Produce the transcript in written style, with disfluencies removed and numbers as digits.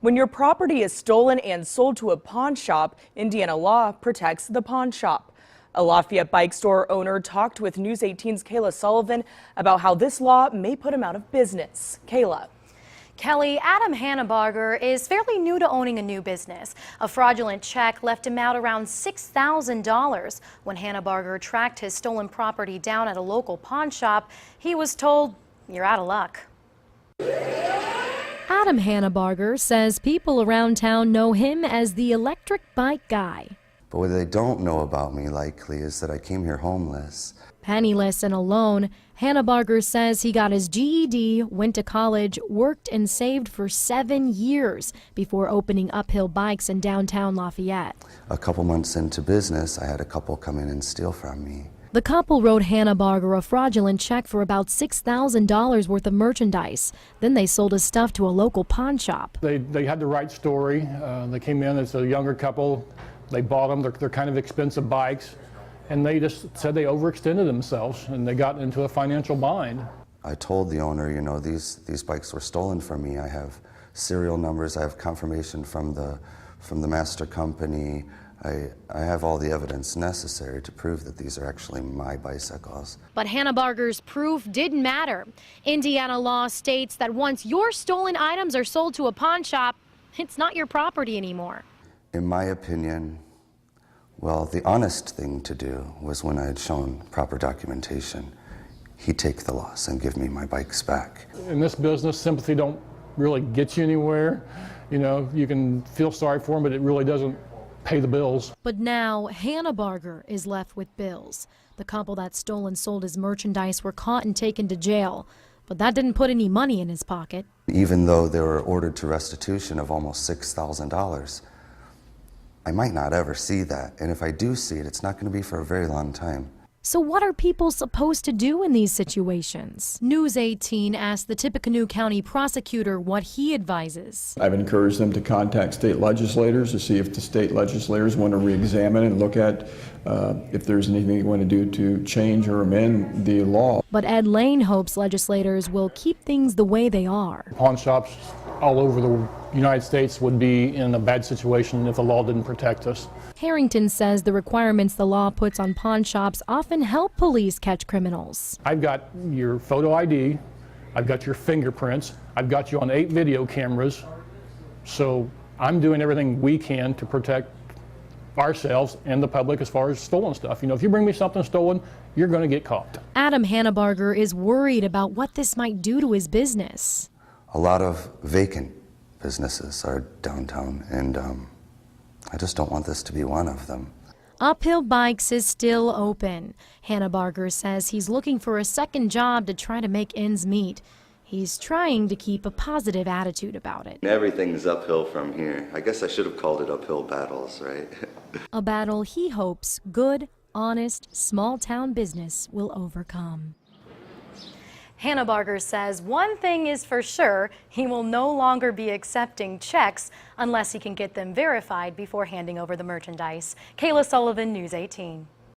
When your property is stolen and sold to a pawn shop, Indiana law protects the pawn shop. A Lafayette bike store owner talked with News 18's Kayla Sullivan about how this law may put him out of business. Kayla. Kelly, Adam Hanabarger is fairly new to owning a new business. A fraudulent check left him out around $6,000. When Hanabarger tracked his stolen property down at a local pawn shop, he was told, "You're out of luck." Adam Hanabarger says people around town know him as the electric bike guy. But what they don't know about me likely is that I came here homeless. Penniless and alone, Hanabarger says he got his GED, went to college, worked and saved for 7 years before opening Uphill Bikes in downtown Lafayette. A couple months into business, I had a couple come in and steal from me. The couple wrote Hanabarger a fraudulent check for about $6,000 worth of merchandise. Then they sold his stuff to a local pawn shop. They had the right story. They came in as a younger couple. They bought them. They're kind of expensive bikes. And they just said they overextended themselves and they got into a financial bind. I told the owner, you know, these bikes were stolen from me. I have serial numbers. I have confirmation from the master company. I have all the evidence necessary to prove that these are actually my bicycles. But Hanabarger's proof didn't matter. Indiana law states that once your stolen items are sold to a pawn shop, it's not your property anymore. In my opinion, well, the honest thing to do was when I had shown proper documentation, he'd take the loss and give me my bikes back. In this business, sympathy don't really get you anywhere. You know, you can feel sorry for him, but it really doesn't pay the bills. But now Hanabarger is left with bills. The couple that stole and sold his merchandise were caught and taken to jail, but that didn't put any money in his pocket. Even though they were ordered to restitution of almost $6,000, I might not ever see that, and if I do see it, it's not going to be for a very long time. So what are people supposed to do in these situations? News 18 asked the Tippecanoe County prosecutor what he advises. I've encouraged them to contact state legislators to see if the state legislators want to re-examine and look at if there's anything they want to do to change or amend the law. But Ed Lane hopes legislators will keep things the way they are. Pawn shops all over the United States would be in a bad situation if the law didn't protect us. Harrington says the requirements the law puts on pawn shops often help police catch criminals. I've got your photo ID, I've got your fingerprints, I've got you on 8 video cameras, so I'm doing everything we can to protect ourselves and the public as far as stolen stuff. You know, if you bring me something stolen, you're going to get caught. Adam Hanabarger is worried about what this might do to his business. A lot of vacant businesses are downtown, and I just don't want this to be one of them. Uphill Bikes is still open. Hanabarger says he's looking for a second job to try to make ends meet. He's trying to keep a positive attitude about it. Everything's uphill from here. I guess I should have called it uphill battles, right? A battle he hopes good, honest, small-town business will overcome. Hanabarger says one thing is for sure, he will no longer be accepting checks unless he can get them verified before handing over the merchandise. Kayla Sullivan, News 18.